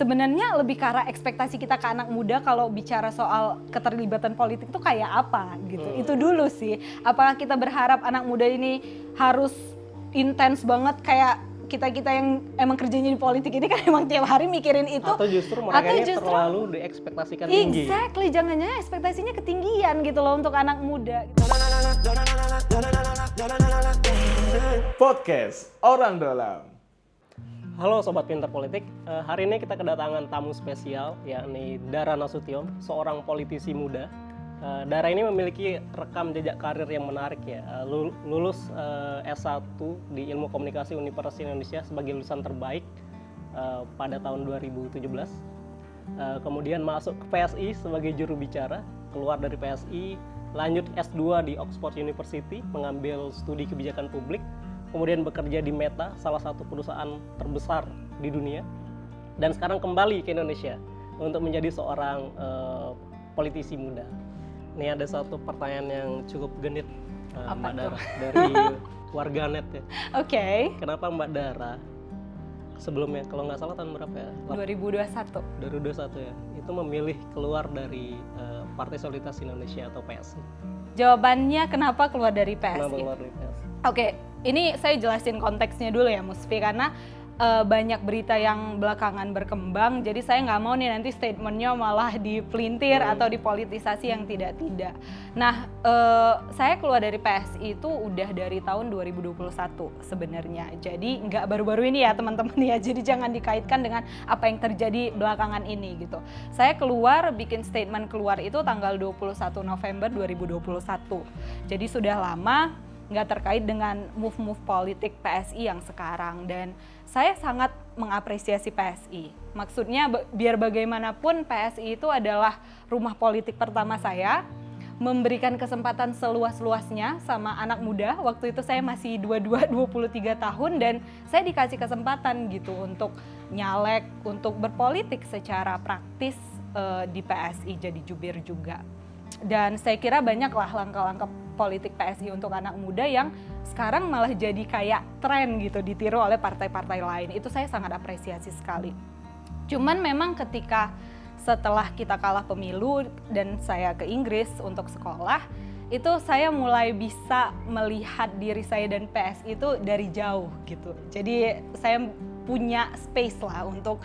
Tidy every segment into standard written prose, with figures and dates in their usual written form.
sebenarnya lebih ke arah ekspektasi kita ke anak muda kalau bicara soal keterlibatan politik tuh kayak apa gitu. Itu dulu sih. Apakah kita berharap anak muda ini harus intens banget kayak kita yang emang kerjanya di politik ini kan emang tiap hari mikirin itu. Atau justru mereka ini terlalu diekspektasikan tinggi. Exactly, jangan-jangan ekspektasinya ketinggian gitu loh untuk anak muda. Podcast Orang Dalam. Halo Sobat Pinter Politik, hari ini kita kedatangan tamu spesial yakni Dara Nasution, seorang politisi muda. Dara ini memiliki rekam jejak karir yang menarik ya, lulus S1 di Ilmu Komunikasi Universitas Indonesia sebagai lulusan terbaik pada tahun 2017. Kemudian masuk ke PSI sebagai juru bicara, keluar dari PSI, lanjut S2 di Oxford University, mengambil studi kebijakan publik. Kemudian bekerja di Meta, salah satu perusahaan terbesar di dunia, dan sekarang kembali ke Indonesia untuk menjadi seorang politisi muda. Ini ada satu pertanyaan yang cukup genit, Mbak Dara, dari warganet ya. Oke. Kenapa Mbak Dara sebelumnya, kalau nggak salah tahun berapa ya? 2021. 2021 ya, itu memilih keluar dari Partai Solidaritas Indonesia atau PSI? Jawabannya kenapa keluar dari PSI? Kenapa keluar dari PSI? Oke, ini saya jelasin konteksnya dulu ya Musfi, karena banyak berita yang belakangan berkembang, jadi saya nggak mau nih nanti statementnya malah dipelintir atau dipolitisasi yang tidak-tidak. Nah, saya keluar dari PSI itu udah dari tahun 2021 sebenarnya, jadi nggak baru-baru ini ya teman-teman ya, jadi jangan dikaitkan dengan apa yang terjadi belakangan ini gitu. Saya keluar, bikin statement keluar itu tanggal 21 November 2021, jadi sudah lama nggak terkait dengan move-move politik PSI yang sekarang, dan saya sangat mengapresiasi PSI. Maksudnya biar bagaimanapun PSI itu adalah rumah politik pertama saya, memberikan kesempatan seluas-luasnya sama anak muda. Waktu itu saya masih 23 tahun dan saya dikasih kesempatan gitu untuk nyalek, untuk berpolitik secara praktis di PSI, jadi jubir juga. Dan saya kira banyaklah langkah-langkah politik PSI untuk anak muda yang sekarang malah jadi kayak tren gitu, ditiru oleh partai-partai lain. Itu saya sangat apresiasi sekali. Cuman memang ketika setelah kita kalah pemilu dan saya ke Inggris untuk sekolah, itu saya mulai bisa melihat diri saya dan PSI itu dari jauh gitu. Jadi saya punya space lah untuk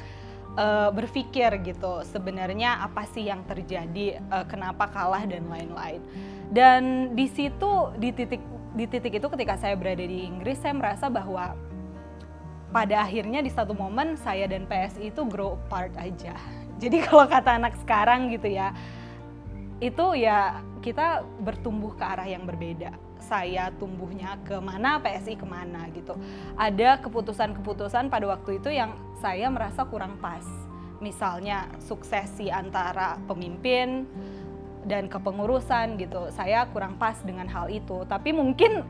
berpikir gitu, sebenarnya apa sih yang terjadi, kenapa kalah dan lain-lain. Dan di situ, di titik itu ketika saya berada di Inggris, saya merasa bahwa pada akhirnya di satu momen saya dan PSI itu grow apart aja. Jadi kalau kata anak sekarang gitu ya, itu ya kita bertumbuh ke arah yang berbeda. Saya tumbuhnya kemana, PSI kemana gitu. Ada keputusan-keputusan pada waktu itu yang saya merasa kurang pas. Misalnya suksesi antara pemimpin dan kepengurusan gitu, saya kurang pas dengan hal itu. Tapi mungkin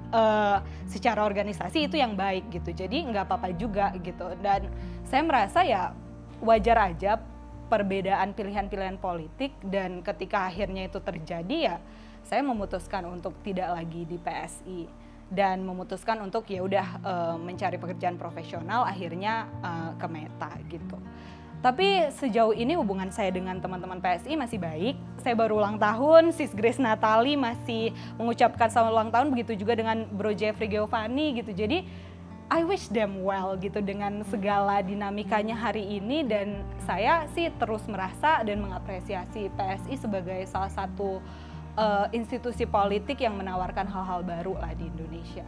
secara organisasi itu yang baik gitu, jadi nggak apa-apa juga gitu. Dan saya merasa ya wajar aja perbedaan pilihan-pilihan politik, dan ketika akhirnya itu terjadi ya saya memutuskan untuk tidak lagi di PSI dan memutuskan untuk ya udah mencari pekerjaan profesional, akhirnya ke Meta gitu. Tapi sejauh ini hubungan saya dengan teman-teman PSI masih baik. Saya baru ulang tahun, Sis Grace Natali masih mengucapkan selamat ulang tahun, begitu juga dengan Bro Jeffrey Giovanni gitu. Jadi I wish them well gitu dengan segala dinamikanya hari ini, dan saya sih terus merasa dan mengapresiasi PSI sebagai salah satu institusi politik yang menawarkan hal-hal baru lah di Indonesia.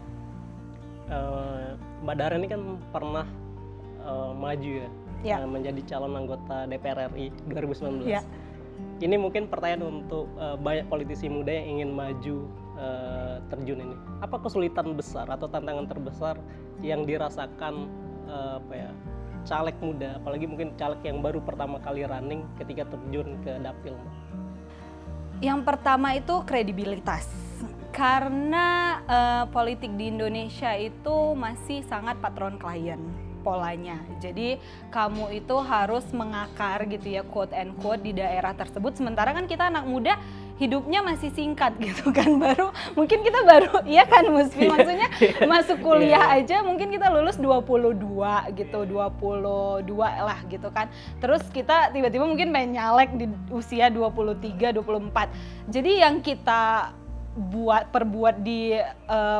Mbak Dara ini kan pernah maju ya, menjadi calon anggota DPR RI 2019. Ya. Ini mungkin pertanyaan untuk banyak politisi muda yang ingin maju terjun ini. Apa kesulitan besar atau tantangan terbesar yang dirasakan caleg muda, apalagi mungkin caleg yang baru pertama kali running ketika terjun ke dapil? Yang pertama itu kredibilitas, karena politik di Indonesia itu masih sangat patron klien polanya. Jadi kamu itu harus mengakar gitu ya, quote and quote, di daerah tersebut. Sementara kan kita anak muda hidupnya masih singkat gitu kan, mungkin kita baru iya kan Musfi, maksudnya masuk kuliah aja mungkin kita lulus 22 gitu, 22 lah gitu kan, terus kita tiba-tiba mungkin pengen nyalek di usia 23, 24, jadi yang kita perbuat di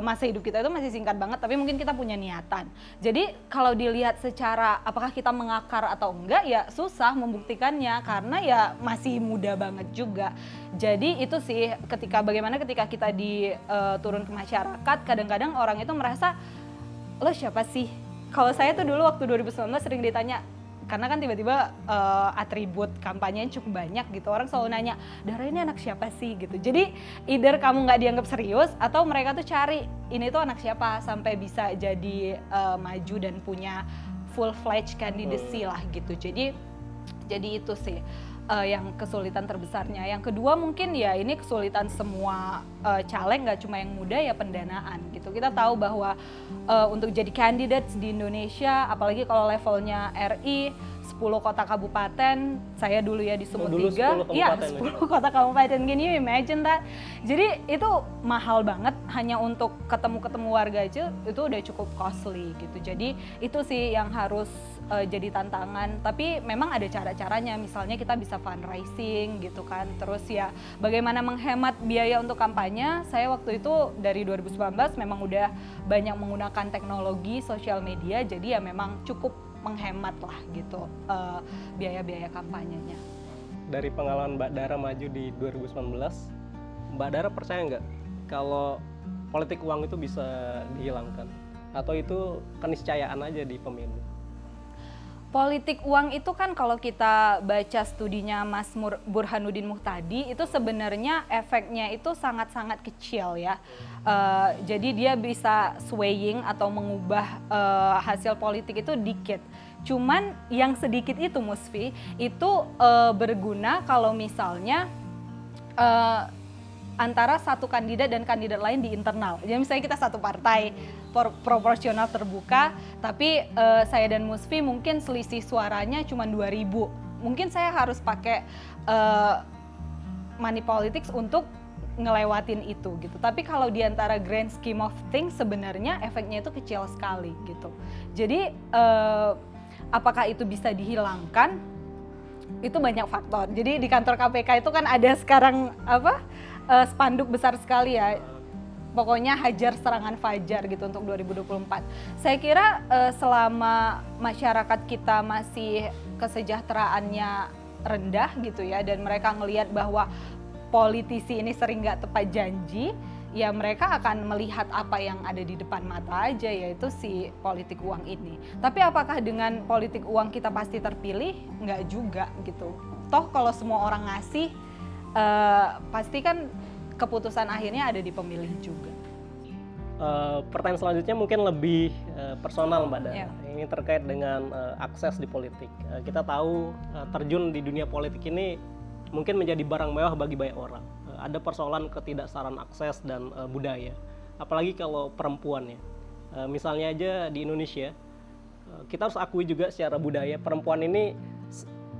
masa hidup kita itu masih singkat banget, tapi mungkin kita punya niatan. Jadi kalau dilihat secara apakah kita mengakar atau enggak, ya susah membuktikannya karena ya masih muda banget juga. Jadi itu sih bagaimana ketika kita turun ke masyarakat, kadang-kadang orang itu merasa, lo siapa sih? Kalau saya tuh dulu waktu 2019 sering ditanya, karena kan tiba-tiba atribut kampanye cukup banyak gitu, orang selalu nanya, Dara ini anak siapa sih gitu. Jadi either kamu nggak dianggap serius atau mereka tuh cari ini tuh anak siapa sampai bisa jadi maju dan punya full fledged candidacy lah gitu. Jadi itu sih yang kesulitan terbesarnya. Yang kedua mungkin ya ini kesulitan semua caleg, nggak cuma yang muda, ya pendanaan gitu. Kita tahu bahwa untuk jadi candidates di Indonesia, apalagi kalau levelnya RI, 10 kota kabupaten, saya dulu ya di Sumut 3, iya 10 kota kabupaten, can you imagine that? Jadi itu mahal banget, hanya untuk ketemu warga aja itu udah cukup costly gitu. Jadi itu sih yang harus jadi tantangan, tapi memang ada cara-caranya, misalnya kita bisa fundraising gitu kan, terus ya bagaimana menghemat biaya untuk kampanye. Saya waktu itu dari 2019 memang udah banyak menggunakan teknologi sosial media, jadi ya memang cukup menghemat lah gitu biaya-biaya kampanyenya. Dari pengalaman Mbak Dara maju di 2019, Mbak Dara percaya nggak kalau politik uang itu bisa dihilangkan? Atau itu keniscayaan aja di pemilu? Politik uang itu kan kalau kita baca studinya Mas Burhanuddin Muhtadi, itu sebenarnya efeknya itu sangat-sangat kecil ya. Jadi dia bisa swaying atau mengubah hasil politik itu dikit. Cuman yang sedikit itu Musfi, itu berguna kalau misalnya antara satu kandidat dan kandidat lain di internal. Jadi misalnya kita satu partai proporsional terbuka, tapi saya dan Musfi mungkin selisih suaranya cuma 2.000. Mungkin saya harus pakai money politics untuk ngelewatin itu gitu. Tapi kalau di antara grand scheme of things sebenarnya efeknya itu kecil sekali gitu. Jadi apakah itu bisa dihilangkan? Itu banyak faktor. Jadi di kantor KPK itu kan ada sekarang spanduk besar sekali ya. Pokoknya hajar serangan fajar gitu untuk 2024. Saya kira selama masyarakat kita masih kesejahteraannya rendah gitu ya, dan mereka ngelihat bahwa politisi ini sering nggak tepat janji, ya mereka akan melihat apa yang ada di depan mata aja, yaitu si politik uang ini. Tapi apakah dengan politik uang kita pasti terpilih? Nggak juga gitu. Toh kalau semua orang ngasih, pasti kan keputusan akhirnya ada di pemilih juga. Pertanyaan selanjutnya mungkin lebih personal Mbak Dara. Yeah. Ini terkait dengan akses di politik. Kita tahu terjun di dunia politik ini mungkin menjadi barang mewah bagi banyak orang. Ada persoalan ketidaksetaraan akses dan budaya. Apalagi kalau perempuan ya. Misalnya aja di Indonesia, kita harus akui juga secara budaya perempuan ini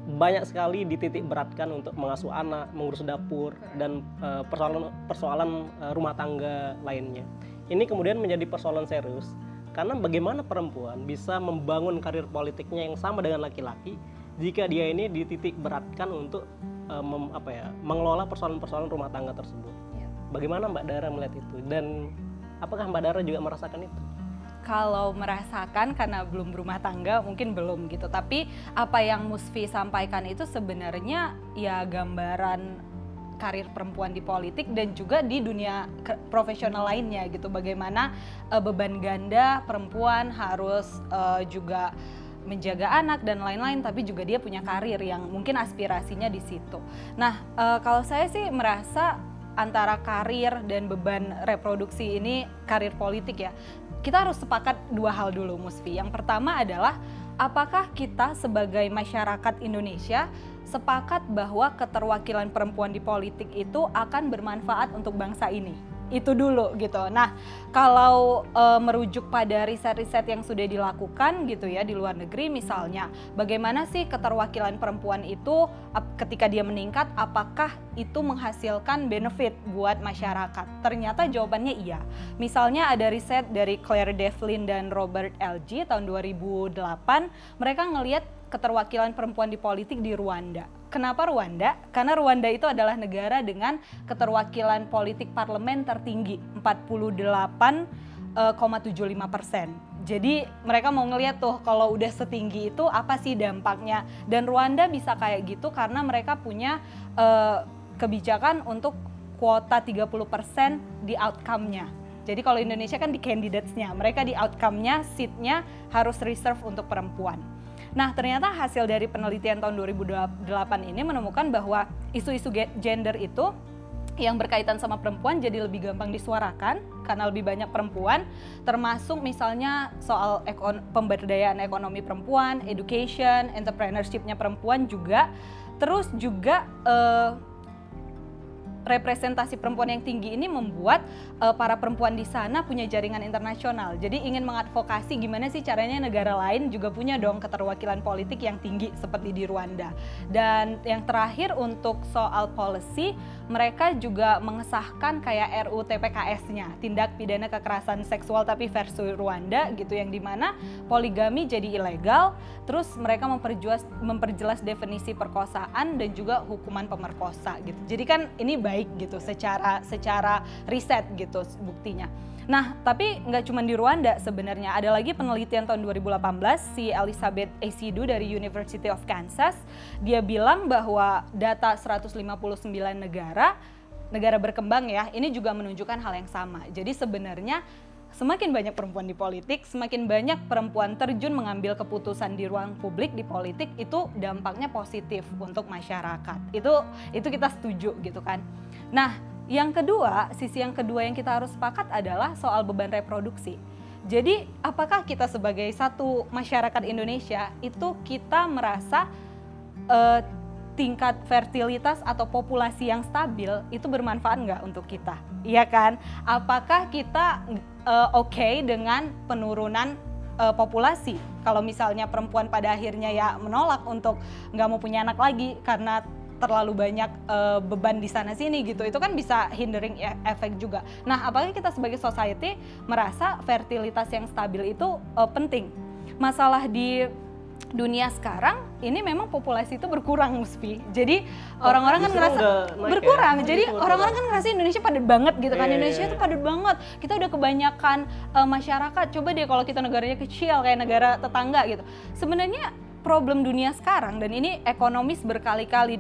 banyak sekali dititik beratkan untuk mengasuh anak, mengurus dapur, dan persoalan rumah tangga lainnya. Ini kemudian menjadi persoalan serius karena bagaimana perempuan bisa membangun karir politiknya yang sama dengan laki-laki jika dia ini dititik beratkan untuk mengelola persoalan-persoalan rumah tangga tersebut. Bagaimana Mbak Dara melihat itu, dan apakah Mbak Dara juga merasakan itu? Kalau merasakan karena belum berumah tangga mungkin belum gitu, tapi apa yang Musfi sampaikan itu sebenarnya ya gambaran karir perempuan di politik dan juga di dunia profesional lainnya gitu. Bagaimana beban ganda perempuan harus juga menjaga anak dan lain-lain, tapi juga dia punya karir yang mungkin aspirasinya di situ. Nah, kalau saya sih merasa antara karir dan beban reproduksi ini karir politik ya, kita harus sepakat dua hal dulu Musfi. Yang pertama adalah apakah kita sebagai masyarakat Indonesia sepakat bahwa keterwakilan perempuan di politik itu akan bermanfaat untuk bangsa ini. itu dulu gitu. Nah, kalau merujuk pada riset-riset yang sudah dilakukan gitu ya di luar negeri misalnya, bagaimana sih keterwakilan perempuan itu ketika dia meningkat, apakah itu menghasilkan benefit buat masyarakat? Ternyata jawabannya iya. Misalnya ada riset dari Claire Devlin dan Robert L.G. tahun 2008, mereka ngelihat keterwakilan perempuan di politik di Rwanda. Kenapa Rwanda? Karena Rwanda itu adalah negara dengan keterwakilan politik parlemen tertinggi, 48,75%. Jadi mereka mau ngeliat tuh kalau udah setinggi itu apa sih dampaknya. Dan Rwanda bisa kayak gitu karena mereka punya kebijakan untuk kuota 30% di outcome-nya. Jadi kalau Indonesia kan di candidates-nya, mereka di outcome-nya, seat-nya harus reserve untuk perempuan. Nah, ternyata hasil dari penelitian tahun 2008 ini menemukan bahwa isu-isu gender itu yang berkaitan sama perempuan jadi lebih gampang disuarakan karena lebih banyak perempuan, termasuk misalnya soal pemberdayaan ekonomi perempuan, education, entrepreneurship-nya perempuan juga, terus juga representasi perempuan yang tinggi ini membuat para perempuan di sana punya jaringan internasional. Jadi ingin mengadvokasi gimana sih caranya negara lain juga punya dong keterwakilan politik yang tinggi seperti di Rwanda. Dan yang terakhir untuk soal policy, mereka juga mengesahkan kayak RUU TPKS-nya, tindak pidana kekerasan seksual tapi versi Rwanda gitu, yang dimana poligami jadi ilegal, terus mereka memperjelas definisi perkosaan dan juga hukuman pemerkosa gitu. Jadi kan ini baik gitu secara riset gitu buktinya. Nah, tapi nggak cuma di Rwanda sebenarnya, ada lagi penelitian tahun 2018 si Elizabeth Asidu dari University of Kansas. Dia bilang bahwa data 159 negara berkembang ya, ini juga menunjukkan hal yang sama. Jadi sebenarnya semakin banyak perempuan di politik, semakin banyak perempuan terjun mengambil keputusan di ruang publik di politik, itu dampaknya positif untuk masyarakat. Itu kita setuju gitu kan. Nah, yang kedua, sisi yang kedua yang kita harus sepakat adalah soal beban reproduksi. Jadi, apakah kita sebagai satu masyarakat Indonesia itu kita merasa tingkat fertilitas atau populasi yang stabil itu bermanfaat nggak untuk kita? Iya kan? Apakah kita oke dengan penurunan populasi? Kalau misalnya perempuan pada akhirnya ya menolak untuk nggak mau punya anak lagi karena terlalu banyak beban di sana sini gitu, itu kan bisa hindering efek juga. Nah, apakah kita sebagai society merasa fertilitas yang stabil itu penting? Masalah di dunia sekarang ini memang populasi itu berkurang, Musfi. Jadi orang-orang kan ngerasa berkurang. Ya? Jadi orang-orang kan ngerasa Indonesia padat banget gitu kan. Indonesia itu padat banget. Kita udah kebanyakan masyarakat. Coba deh kalau kita negaranya kecil kayak negara tetangga gitu. Sebenarnya problem dunia sekarang, dan ini Ekonomis berkali-kali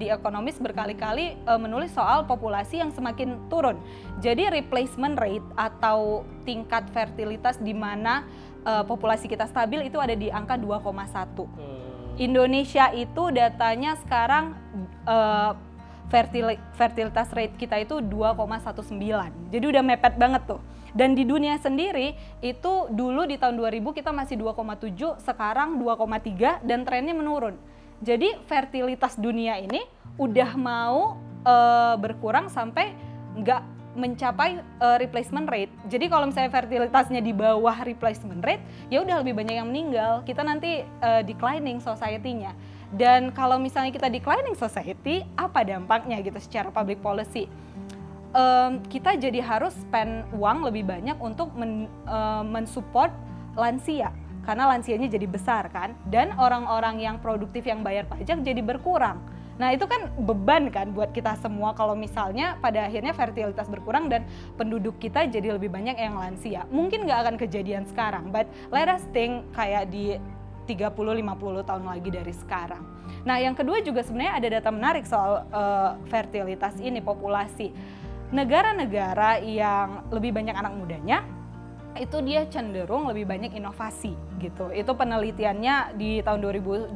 menulis soal populasi yang semakin turun. Jadi replacement rate atau tingkat fertilitas di mana populasi kita stabil itu ada di angka 2,1. Indonesia itu datanya sekarang fertilitas rate kita itu 2,19. Jadi udah mepet banget tuh. Dan di dunia sendiri itu dulu di tahun 2000 kita masih 2,7, sekarang 2,3 dan trennya menurun. Jadi fertilitas dunia ini udah mau berkurang sampai nggak mencapai replacement rate. Jadi kalau misalnya fertilitasnya di bawah replacement rate, ya udah lebih banyak yang meninggal. Kita nanti declining society-nya. Dan kalau misalnya kita declining society, apa dampaknya gitu secara public policy? Kita jadi harus spend uang lebih banyak untuk mensupport lansia, karena lansianya jadi besar kan, dan orang-orang yang produktif yang bayar pajak jadi berkurang. Nah itu kan beban kan buat kita semua kalau misalnya pada akhirnya fertilitas berkurang dan penduduk kita jadi lebih banyak yang lansia. Mungkin nggak akan kejadian sekarang, but let us think kayak di 30-50 tahun lagi dari sekarang. Nah yang kedua juga sebenarnya ada data menarik soal fertilitas ini, populasi. Negara-negara yang lebih banyak anak mudanya, itu dia cenderung lebih banyak inovasi gitu. Itu penelitiannya di tahun 2021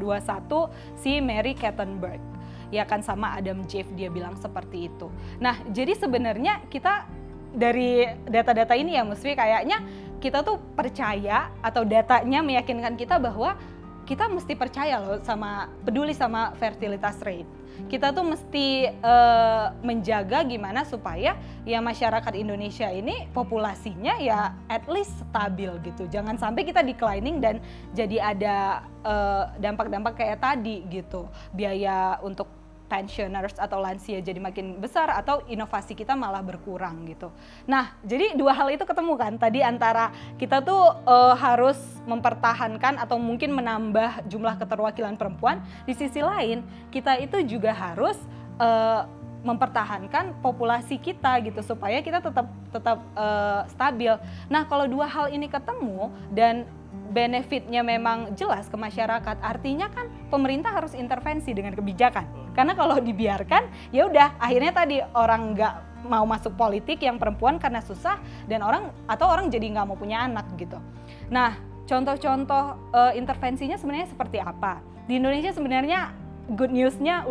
si Mary Kattenberg. Ya kan sama Adam Jeff dia bilang seperti itu. Nah jadi sebenarnya kita dari data-data ini ya Musfi, kayaknya kita tuh percaya atau datanya meyakinkan kita bahwa kita mesti percaya loh peduli sama fertilitas rate. Kita tuh mesti menjaga gimana supaya ya masyarakat Indonesia ini populasinya ya at least stabil gitu. Jangan sampai kita declining dan jadi ada dampak-dampak kayak tadi gitu. Biaya untuk pensioners atau lansia jadi makin besar atau inovasi kita malah berkurang gitu. Nah, jadi dua hal itu ketemu kan tadi antara kita tuh harus mempertahankan atau mungkin menambah jumlah keterwakilan perempuan, di sisi lain kita itu juga harus mempertahankan populasi kita gitu supaya kita tetap stabil. Nah, kalau dua hal ini ketemu dan benefitnya memang jelas ke masyarakat, artinya kan pemerintah harus intervensi dengan kebijakan. Karena kalau dibiarkan, ya udah akhirnya tadi orang nggak mau masuk politik yang perempuan karena susah dan orang jadi nggak mau punya anak gitu. Nah, contoh-contoh intervensinya sebenarnya seperti apa? Di Indonesia sebenarnya good news-nya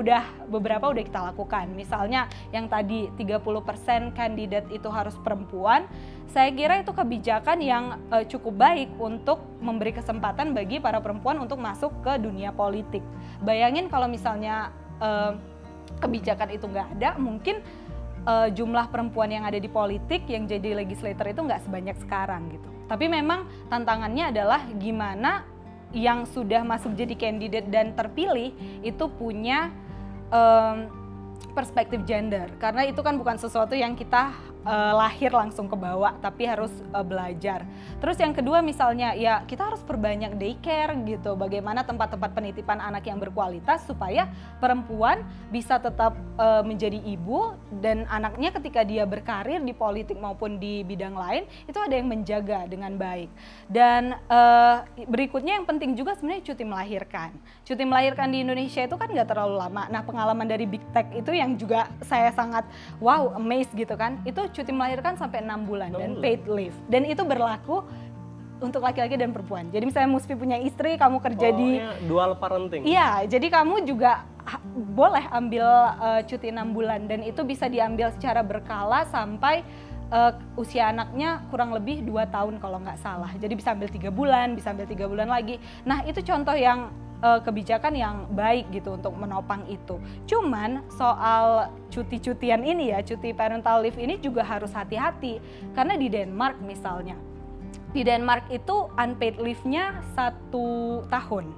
beberapa udah kita lakukan. Misalnya yang tadi 30% kandidat itu harus perempuan. Saya kira itu kebijakan yang cukup baik untuk memberi kesempatan bagi para perempuan untuk masuk ke dunia politik. Bayangin kalau misalnya kebijakan itu nggak ada, mungkin jumlah perempuan yang ada di politik yang jadi legislator itu nggak sebanyak sekarang gitu. Tapi memang tantangannya adalah gimana yang sudah masuk jadi kandidat dan terpilih itu punya perspektif gender, karena itu kan bukan sesuatu yang kita lahir langsung ke bawah, tapi harus belajar. Terus yang kedua misalnya ya kita harus perbanyak daycare gitu, bagaimana tempat-tempat penitipan anak yang berkualitas supaya perempuan bisa tetap menjadi ibu dan anaknya ketika dia berkarir di politik maupun di bidang lain itu ada yang menjaga dengan baik. Dan berikutnya yang penting juga sebenarnya cuti melahirkan. Cuti melahirkan di Indonesia itu kan nggak terlalu lama. Nah, pengalaman dari Big Tech itu yang juga saya sangat amazed gitu kan, itu cuti melahirkan sampai 6 bulan dan paid leave, dan itu berlaku untuk laki-laki dan perempuan. Jadi misalnya Musfi punya istri, kamu kerja di dual parenting. Iya, jadi kamu juga boleh ambil cuti 6 bulan dan itu bisa diambil secara berkala sampai usia anaknya kurang lebih 2 tahun kalau nggak salah. Jadi bisa ambil 3 bulan, bisa ambil 3 bulan lagi. Nah, itu contoh yang kebijakan yang baik gitu untuk menopang itu. Cuman soal cuti-cutian ini ya, cuti parental leave ini juga harus hati-hati. Karena di Denmark misalnya, di Denmark itu unpaid leave-nya 1 tahun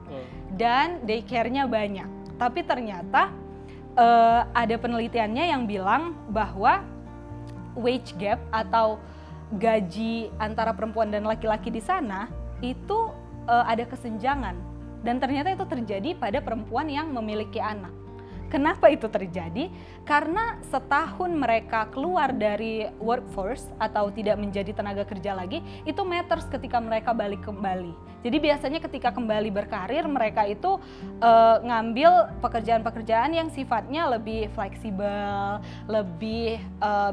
dan daycare-nya banyak. Tapi ternyata ada penelitiannya yang bilang bahwa wage gap atau gaji antara perempuan dan laki-laki di sana itu ada kesenjangan. Dan ternyata itu terjadi pada perempuan yang memiliki anak. Kenapa itu terjadi? Karena setahun mereka keluar dari workforce atau tidak menjadi tenaga kerja lagi, itu matters ketika mereka balik kembali. Jadi biasanya ketika kembali berkarir, mereka itu ngambil pekerjaan-pekerjaan yang sifatnya lebih fleksibel, lebih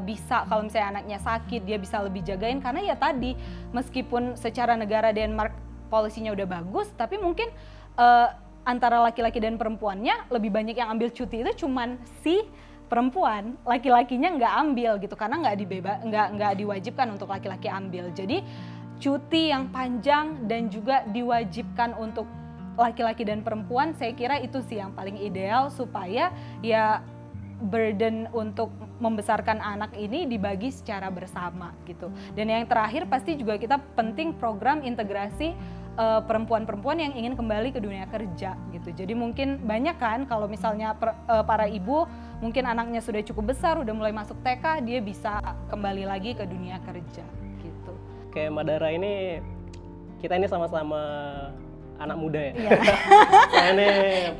bisa kalau misalnya anaknya sakit, dia bisa lebih jagain. Karena ya tadi, meskipun secara negara Denmark polisinya udah bagus, tapi mungkin antara laki-laki dan perempuannya lebih banyak yang ambil cuti itu cuman si perempuan, laki-lakinya nggak ambil gitu karena nggak diwajibkan untuk laki-laki ambil. Jadi cuti yang panjang dan juga diwajibkan untuk laki-laki dan perempuan, saya kira itu sih yang paling ideal supaya ya burden untuk membesarkan anak ini dibagi secara bersama gitu. Dan yang terakhir pasti juga kita penting program integrasi perempuan-perempuan yang ingin kembali ke dunia kerja gitu. Jadi mungkin banyak kan kalau misalnya para ibu mungkin anaknya sudah cukup besar, udah mulai masuk TK, dia bisa kembali lagi ke dunia kerja gitu. Oke, Mbak Dara ini, kita ini sama-sama anak muda ya. Iya. Saya ini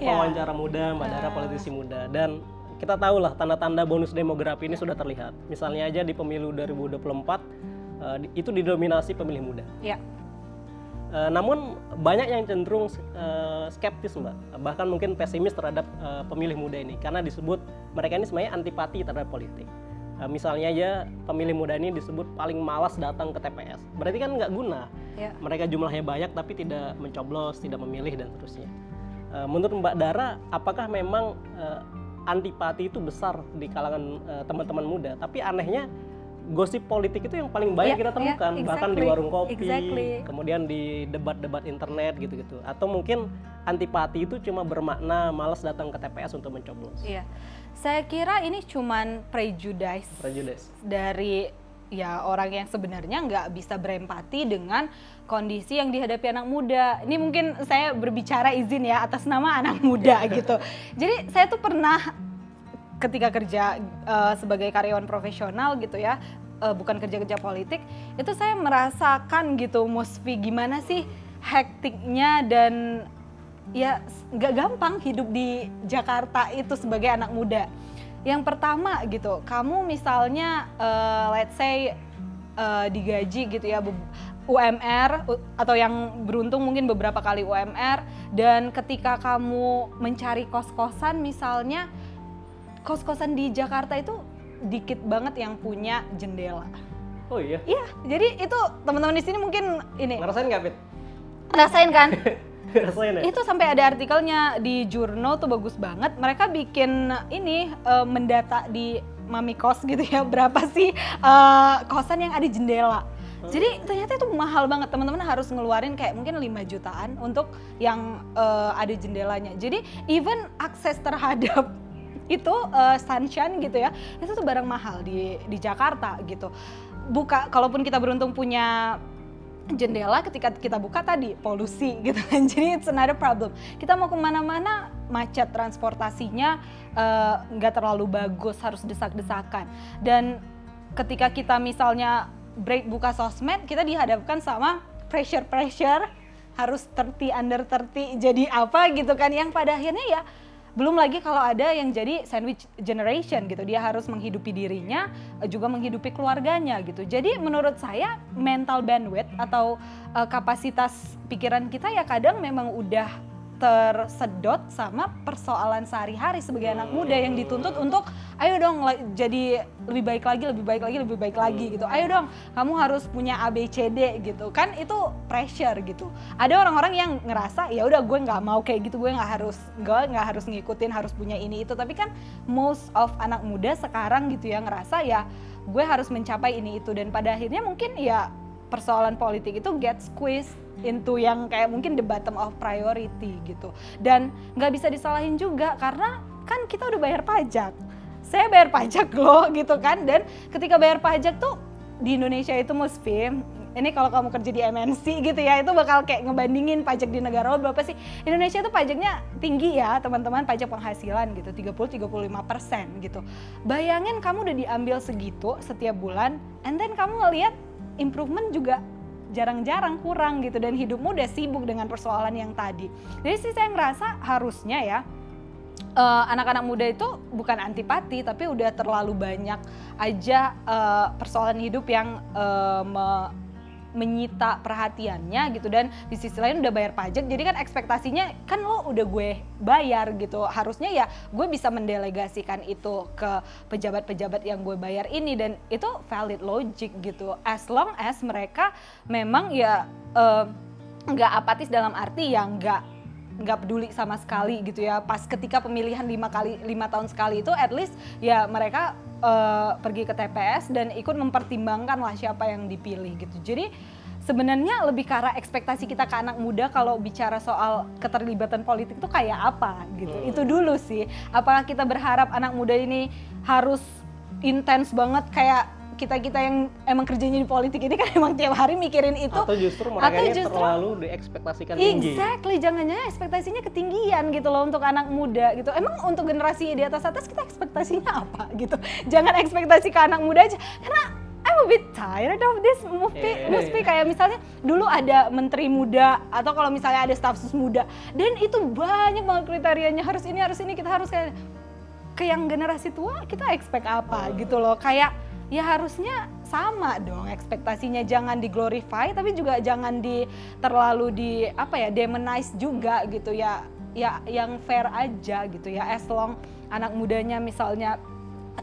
pewawancara muda, Mbak Dara politisi muda, dan kita tahu lah tanda-tanda bonus demografi ini sudah terlihat. Misalnya aja di pemilu 2024 itu didominasi pemilih muda. Iya. Namun banyak yang cenderung skeptis, Mbak, bahkan mungkin pesimis terhadap pemilih muda ini karena disebut mereka ini sebenarnya antipati terhadap politik. Misalnya aja pemilih muda ini disebut paling malas datang ke TPS, berarti kan nggak guna. Ya. Mereka jumlahnya banyak tapi tidak mencoblos, tidak memilih dan seterusnya. Menurut Mbak Dara, apakah memang antipati itu besar di kalangan teman-teman muda? Tapi anehnya gosip politik itu yang paling banyak kita temukan, bahkan di warung kopi, kemudian di debat-debat internet gitu-gitu. Atau mungkin antipati itu cuma bermakna malas datang ke TPS untuk mencoblos? Iya, saya kira ini cuman prejudice dari ya orang yang sebenarnya nggak bisa berempati dengan kondisi yang dihadapi anak muda. Ini mungkin saya berbicara izin ya atas nama anak muda gitu. Jadi saya tuh pernah ketika kerja sebagai karyawan profesional gitu ya, bukan kerja-kerja politik, itu saya merasakan gitu Musfi gimana sih hektiknya dan ya nggak gampang hidup di Jakarta itu sebagai anak muda. Yang pertama gitu, kamu misalnya let's say digaji gitu ya UMR atau yang beruntung mungkin beberapa kali UMR, dan ketika kamu mencari kos-kosan misalnya, kos-kosan di Jakarta itu dikit banget yang punya jendela. Oh iya? Iya, jadi itu teman-teman di sini mungkin ini. Ngerasain nggak, Pit? Ngerasain kan? Ngerasain ya? Itu sampai ada artikelnya di jurnal tuh bagus banget. Mereka bikin ini mendata di Mami Kos gitu ya, berapa sih kosan yang ada jendela. Jadi ternyata itu mahal banget, teman-teman harus ngeluarin kayak mungkin 5 jutaan untuk yang ada jendelanya. Jadi even akses terhadap itu sunshine gitu ya, itu tuh barang mahal di Jakarta gitu. Kalaupun kita beruntung punya jendela, ketika kita buka tadi polusi gitu kan, jadi it's another problem. Kita mau kemana-mana macet, transportasinya nggak terlalu bagus, harus desak-desakan. Dan ketika kita misalnya break buka sosmed, kita dihadapkan sama pressure harus 30 under 30 jadi apa gitu kan, yang pada akhirnya ya belum lagi kalau ada yang jadi sandwich generation gitu, dia harus menghidupi dirinya juga menghidupi keluarganya gitu. Jadi menurut saya mental bandwidth atau kapasitas pikiran kita ya kadang memang udah tersedot sama persoalan sehari-hari sebagai anak muda yang dituntut untuk ayo dong jadi lebih baik lagi gitu. Ayo dong kamu harus punya ABCD gitu kan, itu pressure gitu. Ada orang-orang yang ngerasa ya udah gue nggak mau kayak gitu, gue nggak harus ngikutin harus punya ini itu. Tapi kan most of anak muda sekarang gitu ya ngerasa ya gue harus mencapai ini itu, dan pada akhirnya mungkin ya persoalan politik itu get squeezed into yang kayak mungkin the bottom of priority gitu. Dan nggak bisa disalahin juga karena kan kita udah bayar pajak. Saya bayar pajak loh gitu kan, dan ketika bayar pajak tuh di Indonesia itu Musfi, ini kalau kamu kerja di MNC gitu ya, itu bakal kayak ngebandingin pajak di negara lo berapa sih. Indonesia tuh pajaknya tinggi ya teman-teman, pajak penghasilan gitu 30-35% gitu. Bayangin kamu udah diambil segitu setiap bulan, and then kamu ngelihat improvement juga jarang-jarang kurang gitu, dan hidupmu udah sibuk dengan persoalan yang tadi. Jadi sih saya ngerasa harusnya ya anak-anak muda itu bukan antipati, tapi udah terlalu banyak aja persoalan hidup yang menyita perhatiannya gitu, dan di sisi lain udah bayar pajak, jadi kan ekspektasinya kan lo udah gue bayar gitu, harusnya ya gue bisa mendelegasikan itu ke pejabat-pejabat yang gue bayar ini, dan itu valid logic gitu, as long as mereka memang ya nggak apatis dalam arti yang nggak peduli sama sekali gitu ya. Pas ketika pemilihan 5 tahun sekali itu at least ya mereka pergi ke TPS dan ikut mempertimbangkan lah siapa yang dipilih gitu. Jadi sebenarnya lebih ke arah ekspektasi kita ke anak muda kalau bicara soal keterlibatan politik itu kayak apa gitu. Itu dulu sih. Apakah kita berharap anak muda ini harus intens banget kayak kita yang emang kerjanya di politik ini kan emang tiap hari mikirin itu, atau justru mereka terlalu diekspektasikan tinggi. Exactly, jangan-jangan ekspektasinya ketinggian gitu loh untuk anak muda gitu. Emang untuk generasi di atas kita ekspektasinya apa gitu. Jangan ekspektasi ke anak muda aja, karena I'm a bit tired of this movie. Kayak misalnya dulu ada menteri muda, atau kalau misalnya ada staf sus muda, dan itu banyak banget kriterianya, harus ini kita harus kayak ke yang generasi tua kita expect apa gitu loh. Kayak ya harusnya sama dong ekspektasinya, jangan di-glorify tapi juga jangan terlalu demonize juga gitu ya. Ya yang fair aja gitu ya, as long anak mudanya misalnya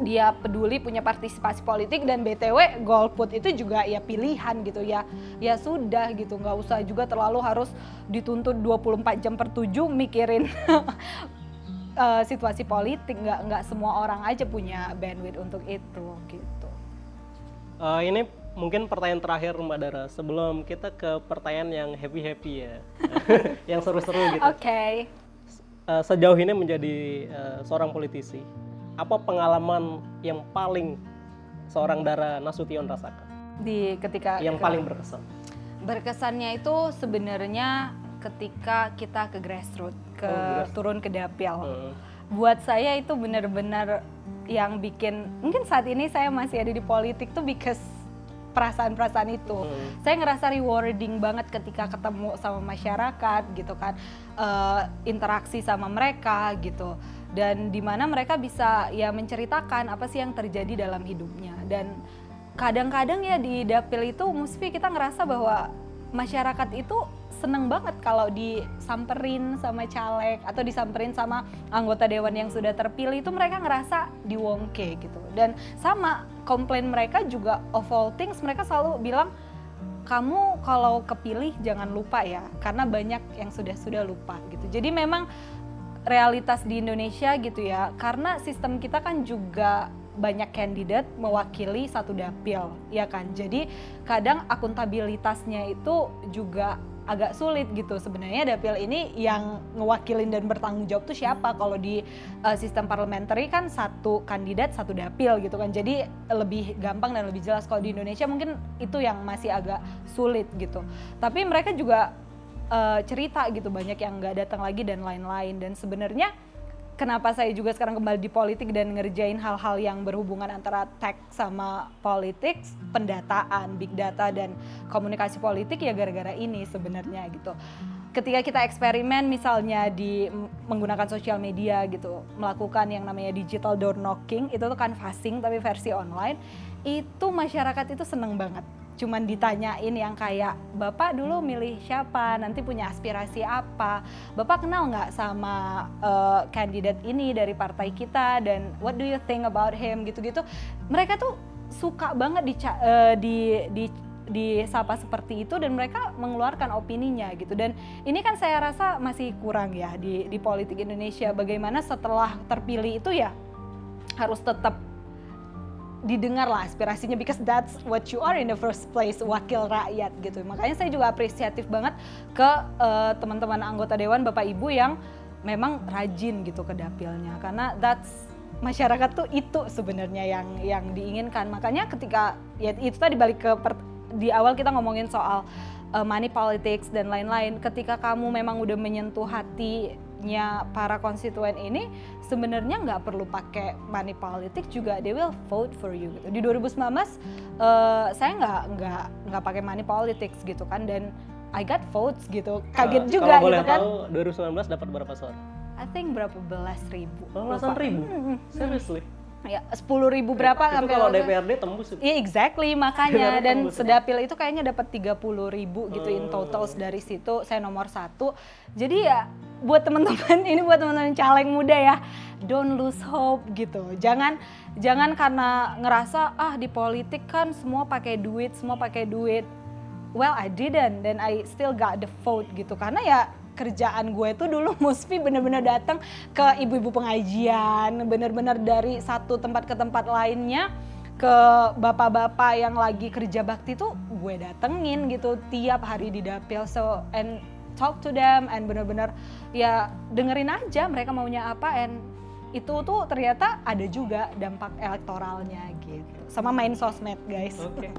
dia peduli punya partisipasi politik, dan BTW golput itu juga ya pilihan gitu ya. Ya sudah gitu, nggak usah juga terlalu harus dituntut 24 jam per 7 mikirin situasi politik. Nggak semua orang aja punya bandwidth untuk itu gitu. Ini mungkin pertanyaan terakhir Mbak Dara sebelum kita ke pertanyaan yang happy ya, yang seru-seru gitu. Oke. Sejauh ini menjadi seorang politisi, apa pengalaman yang paling seorang Dara Nasution rasakan? Ketika yang paling berkesan? Berkesannya itu sebenarnya ketika kita ke grassroots, turun ke dapil. Buat saya itu benar-benar yang bikin, mungkin saat ini saya masih ada di politik tuh because perasaan-perasaan itu. Saya ngerasa rewarding banget ketika ketemu sama masyarakat gitu kan, interaksi sama mereka gitu, dan dimana mereka bisa ya menceritakan apa sih yang terjadi dalam hidupnya. Dan kadang-kadang ya di dapil itu Musfi kita ngerasa bahwa masyarakat itu seneng banget kalau disamperin sama caleg atau disamperin sama anggota dewan yang sudah terpilih, itu mereka ngerasa diwongke gitu. Dan sama komplain mereka juga, of all things mereka selalu bilang, kamu kalau kepilih jangan lupa ya, karena banyak yang sudah lupa gitu. Jadi memang realitas di Indonesia gitu ya, karena sistem kita kan juga banyak kandidat mewakili satu dapil, ya kan. Jadi kadang akuntabilitasnya itu juga agak sulit gitu. Sebenarnya dapil ini yang ngewakilin dan bertanggung jawab tuh siapa? Kalau di sistem parliamentary kan satu kandidat satu dapil gitu kan. Jadi lebih gampang dan lebih jelas. Kalau di Indonesia mungkin itu yang masih agak sulit gitu. Tapi mereka juga cerita gitu, banyak yang nggak datang lagi dan lain-lain. Dan sebenarnya kenapa saya juga sekarang kembali di politik dan ngerjain hal-hal yang berhubungan antara tech sama politics, pendataan, big data, dan komunikasi politik ya gara-gara ini sebenarnya gitu. Ketika kita eksperimen misalnya menggunakan sosial media gitu, melakukan yang namanya digital door knocking, itu tuh canvassing tapi versi online, itu masyarakat itu seneng banget. Cuman ditanyain yang kayak, Bapak dulu milih siapa, nanti punya aspirasi apa, Bapak kenal nggak sama kandidat ini dari partai kita, dan what do you think about him, gitu-gitu. Mereka tuh suka banget disapa seperti itu, dan mereka mengeluarkan opininya gitu. Dan ini kan saya rasa masih kurang ya di politik Indonesia, bagaimana setelah terpilih itu ya harus tetap didengar lah aspirasinya, because that's what you are in the first place, wakil rakyat gitu. Makanya saya juga apresiatif banget ke teman-teman anggota dewan, Bapak Ibu yang memang rajin gitu ke dapilnya, karena that's masyarakat tuh itu sebenarnya yang diinginkan. Makanya ketika ya itu tadi balik ke di awal kita ngomongin soal money politics dan lain-lain, ketika kamu memang udah menyentuh hatinya para konstituen ini, sebenarnya nggak perlu pakai money politics juga, they will vote for you gitu. Di 2019 saya nggak pakai money politics gitu kan, dan I got votes gitu, kaget juga kalau gitu kan. Kalau boleh tahu 2019 dapat berapa suara? I think berapa belas ribu. Belasan ribu? Seriously? Ya 10.000 berapa itu sampai kalau DPRD tembus itu. Iya exactly, makanya. Dan tembus, sedapil itu kayaknya dapat 30.000 gitu in total. Dari situ saya nomor 1. Jadi ya buat teman-teman, ini buat teman-teman caleg muda ya, don't lose hope gitu. Jangan karena ngerasa di politik kan semua pakai duit. Well, I didn't, then I still got the vote gitu. Karena ya kerjaan gue tuh dulu Musfi bener-bener datang ke ibu-ibu pengajian, bener-bener dari satu tempat ke tempat lainnya, ke bapak-bapak yang lagi kerja bakti tuh gue datengin gitu tiap hari di dapil, so and talk to them, and bener-bener ya dengerin aja mereka maunya apa, and itu tuh ternyata ada juga dampak elektoralnya gitu, sama main sosmed guys. Oke.